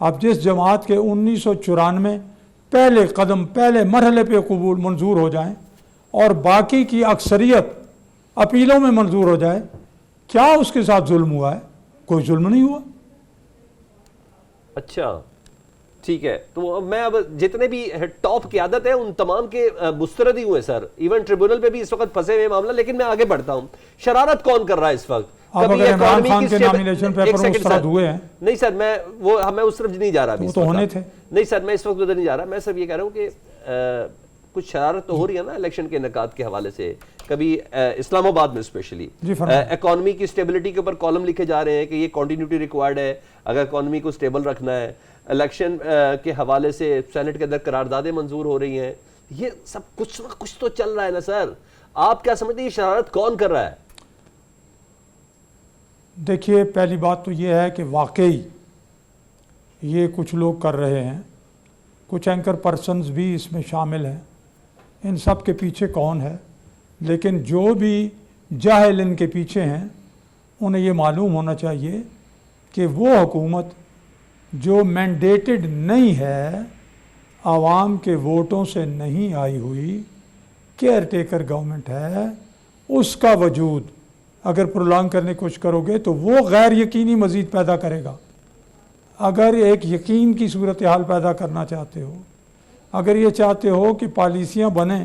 अब जिस जमात के 1994 पहले कदम, पहले मरहले पे कबूल मंजूर हो जाएं और बाकी की अक्सरियत अपीलों में मंजूर हो जाए, क्या उसके साथ जुल्म हुआ है? कोई जुल्म नहीं हुआ। अच्छा ठीक है, तो मैं अब जितने भी टॉप क़यादत है उन तमाम के मुस्तरद ही हुए सर, इवन ट्रिब्यूनल पे भी इस वक्त फंसे हुए मामला। लेकिन मैं आगे बढ़ता हूं, शरारत कौन कर रहा है इस वक्त? अगर इमरान खान के नॉमिनेशन पेपर मुस्तरद हुए हैं? नहीं सर, मैं उस तरफ नहीं जा रहा, तो होने थे। नहीं सर, मैं इस वक्त उधर नहीं जा रहा। मैं सिर्फ ये कह रहा हूँ कि कुछ शरारत तो हो रही है ना इलेक्शन के इनेकाद के हवाले से, कभी इस्लामाबाद में स्पेशली जी, फरमाइए। इकॉनमी की स्टेबिलिटी के ऊपर कॉलम लिखे जा रहे हैं कि ये कंटिन्यूटी रिक्वायर्ड है अगर इकॉनमी को स्टेबल रखना है। इलेक्शन के हवाले से सेनेट के अंदर करारदादें मंजूर हो रही हैं। ये सब कुछ ना कुछ तो चल रहा है ना सर, आप क्या समझते हैं ये शरारत कौन कर रहा है? देखिए, पहली बात तो ये है कि वाकई ये कुछ लोग कर रहे हैं, कुछ एंकर पर्सन्स भी इसमें शामिल हैं। इन सब के पीछे कौन है? लेकिन जो भी जाहिल इनके पीछे हैं उन्हें ये मालूम होना चाहिए कि वो हुकूमत जो मैंडेटेड नहीं है, आवाम के वोटों से नहीं आई हुई, केयर टेकर गवर्नमेंट है, उसका वजूद अगर प्रोलॉन्ग करने की कोशिश करोगे तो वो गैर यकीनी मज़ीद पैदा करेगा। अगर एक यकीन की सूरत हाल पैदा करना चाहते हो, अगर ये चाहते हो कि पॉलिसियाँ बने,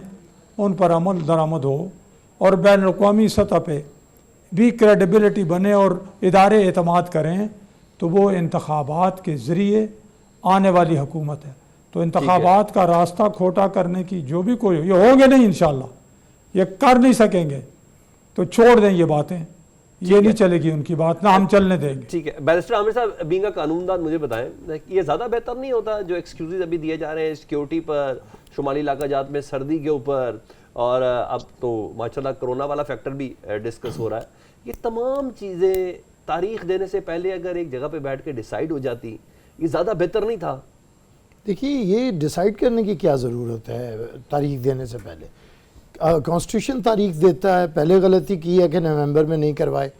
उन पर अमल दरामद हो और बैन अवी सतह पे भी क्रेडिबिलिटी बने और इदारे एतमाद करें, तो वो इंतखाबात के ज़रिए आने वाली हुकूमत है। तो इंतखाबात का रास्ता खोटा करने की जो भी कोई, ये होंगे नहीं इंशाल्लाह, ये कर नहीं सकेंगे, तो छोड़ दें ये बातें, ये नहीं चलेगी उनकी बात, ना हम चलने देंगे। ठीक है बैरिस्टर आमिर साहब, बीइंग अ कानूनदान मुझे बताएं, ये ज़्यादा बेहतर नहीं होता जो एक्सक्यूजेज अभी दिए जा रहे हैं सिक्योरिटी पर, शुमाली इलाका जात में सर्दी के ऊपर, और अब तो माशाल्लाह कोरोना वाला फैक्टर भी डिस्कस हो रहा है। ये तमाम चीज़ें तारीख देने से पहले अगर एक जगह पे बैठ के डिसाइड हो जाती, ये ज़्यादा बेहतर नहीं था? देखिए, ये डिसाइड करने की क्या ज़रूरत है तारीख देने से पहले? कॉन्स्टिट्यूशन तारीख देता है, पहले गलती की है कि नवंबर में नहीं करवाए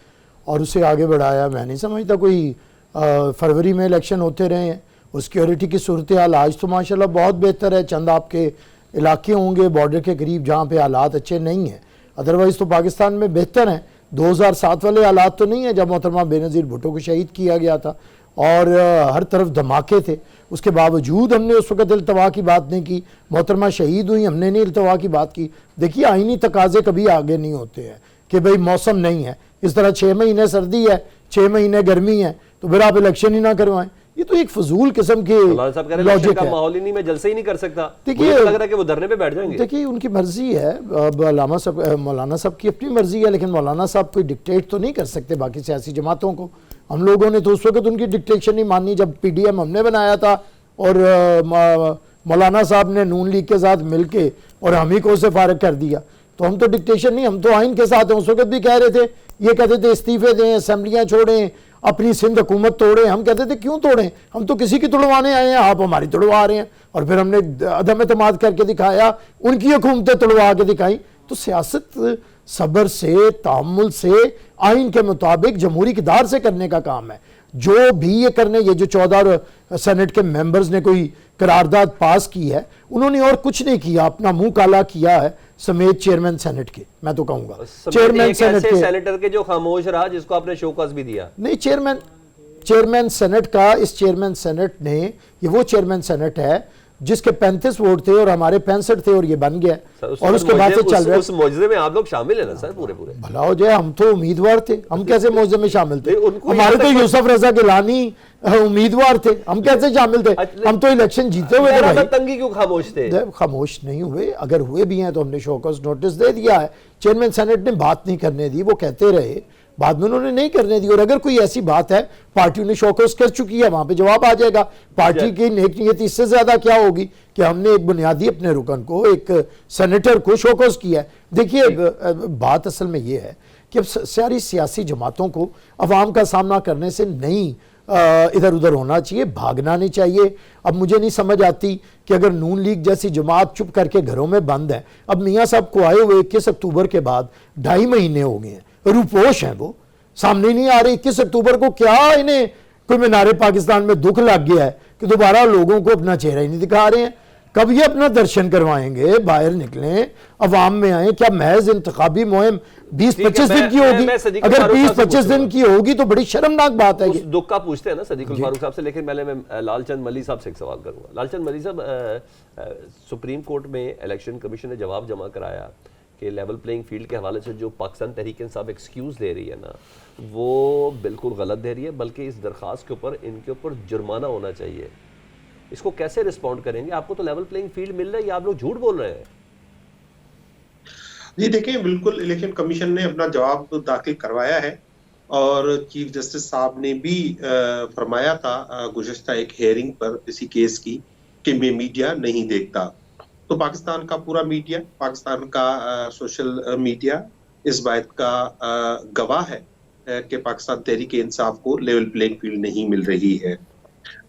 और उसे आगे बढ़ाया। मैं नहीं समझता कोई फरवरी में इलेक्शन होते रहे हैं। और सिक्योरिटी की सूरत हाल आज तो माशाल्लाह बहुत बेहतर है। चंद आपके इलाके होंगे बॉर्डर के करीब जहाँ पे हालात अच्छे नहीं हैं, अदरवाइज़ तो पाकिस्तान में बेहतर हैं। 2007 वाले हालात तो नहीं है जब मोहतरमा बेनज़ीर भुट्टो को शहीद किया गया था और हर तरफ धमाके थे। उसके बावजूद हमने उस वक़्त इल्तवा की बात नहीं की। मोहतरमा शहीद हुई, हमने नहीं इल्तवा की बात की। देखिए, आईनी तकाजे कभी आगे नहीं होते हैं कि भाई मौसम नहीं है, इस तरह 6 महीने सर्दी है, 6 महीने गर्मी है, तो फिर आप इलेक्शन ही ना करवाएं। ये तो एक फजूल किस्म के लॉजिक है। माहौल ही नहीं, मैं जलसे ही नहीं कर सकता। देखिए, लग रहा है कि वो धरने पे बैठ जाएंगे। देखिए, उनकी मर्जी है, मौलाना साहब की अपनी मर्जी है, लेकिन मौलाना साहब कोई डिक्टेट तो नहीं कर सकते बाकी सियासी जमातों को। हम लोगों ने तो उस वक्त उनकी डिक्टेशन नहीं मानी जब PDM हमने बनाया था और मौलाना साहब ने नून लीग के साथ मिलके और हम ही को से फारिग कर दिया। तो हम तो डिक्टेशन नहीं, हम तो आइन के साथ हैं। उस वक्त भी कह रहे थे, ये कहते थे इस्तीफे दें, असम्बलियाँ छोड़ें, अपनी सिंध हुकूमत तोड़ें। हम कहते थे क्यों तोड़ें, हम तो किसी की तोड़वाने आए हैं, आप हमारी तोड़वा रहे हैं। और फिर हमने अदम एतमाद करके दिखाया, उनकी हुकूमतें तोड़वा के दिखाई। तो सियासत सब्र से, तामुल से, आइन के मुताबिक जमहूरी इक़्तिदार से करने का काम है। जो भी ये करने, ये जो 14 सेनेट के मेंबर्स ने कोई करारदाद पास की है, उन्होंने और कुछ नहीं किया, अपना मुंह काला किया है, समेत चेयरमैन सेनेट के। मैं तो कहूंगा चेयरमैन सेनेट के, सेनेटर के जो खामोश रहा, जिसको आपने शोकॉज भी दिया। नहीं, चेयरमैन सेनेट का, इस चेयरमैन सेनेट ने, ये वो चेयरमैन सेनेट है जिसके 35 वोट थे और हमारे 65 थे और ये बन गया। और उसके बाद से चल रहा है। उस मौजूदे में आप लोग शामिल है ना सर? पूरे भला हो जाए, हम तो उम्मीदवार थे, हम कैसे मौजूदे में शामिल थे? हमारे तो यूसुफ रजा गिलानी उम्मीदवार थे, हम कैसे शामिल थे? हम तो इलेक्शन जीते हुए थे भाई। तंगी क्यों खामोश थे? खामोश नहीं हुए, अगर हुए भी हैं तो हमने शोकॉज नोटिस दे दिया है। चेयरमैन सेनेट ने बात नहीं करने दी, वो कहते रहे, बाद में उन्होंने नहीं करने दी। और अगर कोई ऐसी बात है, पार्टी ने शोकॉज कर चुकी है, वहां पे जवाब आ जाएगा। पार्टी की नेक नियत इससे ज्यादा क्या होगी कि हमने एक बुनियादी अपने रुकन को, एक सेनेटर को शोकॉज किया है। देखिए, बात असल में ये है कि अब सारी सियासी जमातों को अवाम का सामना करने से नहीं इधर उधर होना चाहिए, भागना नहीं चाहिए। अब मुझे नहीं समझ आती कि अगर नून लीग जैसी जमात चुप करके घरों में बंद है, अब मियाँ साहब को आए हुए 21 अक्टूबर के बाद 2.5 महीने हो गए हैं, रूपोश हैं, वो सामने नहीं आ रहे। 21 अक्टूबर को क्या इन्हें कोई मीनारे पाकिस्तान में दुख लग गया है कि दोबारा लोगों को अपना चेहरा ही नहीं दिखा रहे हैं? कब ये अपना दर्शन करवाएंगे, बाहर निकलें, अवाम में आए? क्या महज इंतखाबी मुहिम 20-25 दिन की होगी? अगर 20-25 दिन की होगी तो बड़ी शर्मनाक बात है। दुख का पूछते हैं ना सदीकुल फारूक साहब से, लेकिन पहले मैं लालचंद मली साहब से एक सवाल करूंगा। लालचंद मली साहब, सुप्रीम कोर्ट में इलेक्शन कमीशन ने जवाब जमा कराया कि लेवल प्लेइंग फील्ड के हवाले से जो पाकिस्तान तहरीक इंसाफ एक्सक्यूज़ दे रही है ना, वो बिल्कुल गलत दे रही है, बल्कि इस दरख्वास्त के ऊपर इनके ऊपर जुर्माना होना चाहिए। इसको कैसे रिस्पॉन्ड करेंगे? आपको तो लेवल प्लेइंग फील्ड मिल रहा है, या आप लोग झूठ बोल रहे हैं? जी देखिए, बिल्कुल इलेक्शन कमीशन ने अपना जवाब तो दाखिल करवाया है और चीफ जस्टिस साहब ने भी फरमाया था गुज़िश्ता एक हेयरिंग पर इसी केस की कि मैं मीडिया नहीं देखता। तो पाकिस्तान का पूरा मीडिया, पाकिस्तान का सोशल मीडिया इस बात का गवाह है कि पाकिस्तान तहरीक इंसाफ को लेवल प्लेइंग फील्ड नहीं मिल रही है।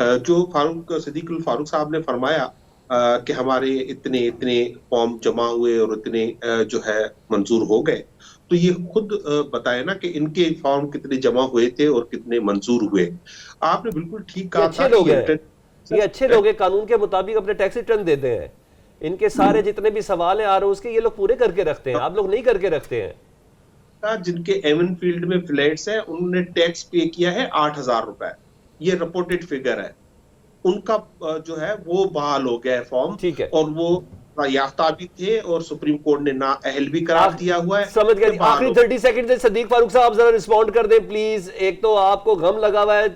जो सिद्दीकुल फारूक साहब ने फरमाया कि हमारे इतने इतने फॉर्म जमा हुए और इतने जो है मंजूर हो गए, तो ये खुद बताए ना कि इनके फॉर्म कितने जमा हुए थे और कितने मंजूर हुए। आपने बिल्कुल ठीक कहा था लोग हैं, ये अच्छे लोग हैं, कानून के मुताबिक अपने टैक्स रिटर्न देते हैं, इनके सारे जितने भी सवाल हैं आर उसके ये लोग पूरे करके रखते हैं, आप लोग नहीं करके रखते हैं। जिनके एवन फील्ड में फ्लैट्स हैं उन्होंने टैक्स पे किया है 8,000 रुपए, ये रिपोर्टेड फिगर है। उनका जो है वो बहाल हो गया है फॉर्म, ठीक है, और वो याफ्ता भी थे और सुप्रीम कोर्ट ने ना अहल भी करार दिया हुआ है। समझ गए। आखिरी 30 सेकंड से सदीक फारूक साहब जरा रिस्पॉन्ड कर दें प्लीज। एक तो आपको गम लगा हुआ है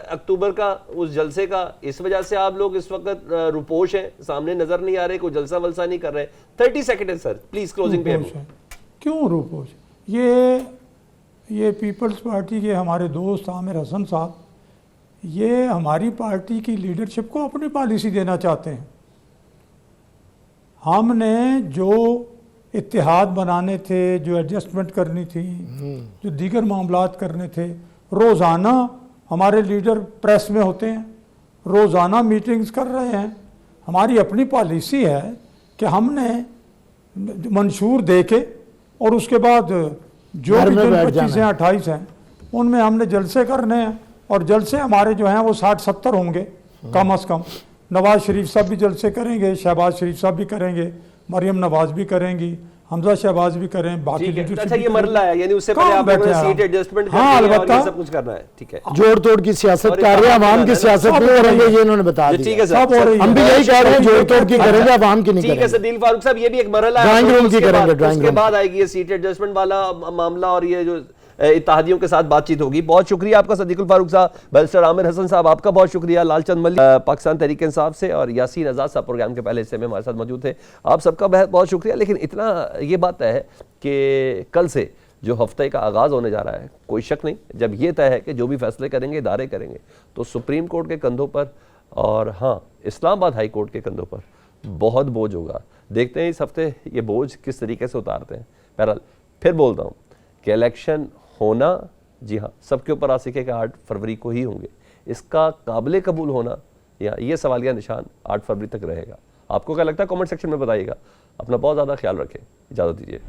अक्टूबर का, उस जलसे का, इस वजह से आप लोग इस वक्त रुपोश हैं, सामने नजर नहीं आ रहे, कोई जलसा वलसा नहीं कर रहे। 30 सेकंड है सर प्लीज, क्लोजिंग पे। क्यों रूपोश? ये पीपल्स पार्टी के हमारे दोस्त आमिर हसन साहब, ये हमारी पार्टी की लीडरशिप को अपनी पॉलिसी देना चाहते हैं। हमने जो इत्तेहाद बनाने थे, जो एडजस्टमेंट करनी थी, जो दीगर मामलात करने थे, रोज़ाना हमारे लीडर प्रेस में होते हैं, रोज़ाना मीटिंग्स कर रहे हैं। हमारी अपनी पॉलिसी है कि हमने मंशूर दे के और उसके बाद जो भी दिन 25 हैं 28 हैं उनमें हमने जलसे करने हैं, और जलसे हमारे जो हैं वो 60-70 होंगे कम अज़ कम। नवाज़ शरीफ साहब भी जलसे करेंगे, शहबाज शरीफ साहब भी करेंगे, मरियम नवाज भी करेंगी, हमजा शहबाज भी करें, बाकी लीडरशिप। अच्छा, ये मरला है, यानी उससे पहले आप लोगों ने सीट एडजस्टमेंट करनी है और ये सब कुछ करना है। ठीक है, जोड़ तोड़ की सियासत कर रहे हैं, आवाम की सियासत नहीं हो रही है, ये इन्होंने बता दिया। ठीक है सर, हम भी यही कह रहे हैं, जोड़ तोड़ की करेंगे, आवाम की नहीं करेंगे। ठीक है सदीक फारूक साहब, ये भी एक मरला है, ड्राइंग रूम की करेंगे, ड्राइंग उसके बाद आएगी ये सीट एडजस्टमेंट वाला मामला और ये जो इत्तेहादियों के साथ बातचीत होगी। बहुत शुक्रिया आपका सदीकुल फारूक साहब, बैरिस्टर आमिर हसन साहब आपका बहुत शुक्रिया, लालचंद मलिक पाकिस्तान तहरीक इंसाफ से, और यासीन आज़ाद साहब प्रोग्राम के पहले हिस्से में हमारे साथ मौजूद थे। आप सबका बहुत बहुत शुक्रिया। लेकिन इतना ये बात तय है कि कल से जो हफ्ते का आगाज़ होने जा रहा है, कोई शक नहीं, जब ये तय है कि जो भी फैसले करेंगे इदारे करेंगे तो सुप्रीम कोर्ट के कंधों पर, और हाँ इस्लामाबाद हाई कोर्ट के कंधों पर बहुत बोझ होगा। देखते हैं इस हफ्ते ये बोझ किस तरीके से उतारते हैं। बहरहाल फिर बोलता हूँ कि इलेक्शन होना, जी हाँ, सबके ऊपर आसिके के 8 फरवरी को ही होंगे। इसका काबिल कबूल होना या ये सवालिया निशान 8 फरवरी तक रहेगा। आपको क्या लगता है कमेंट सेक्शन में बताइएगा। अपना बहुत ज़्यादा ख्याल रखें, इजाज़त दीजिए।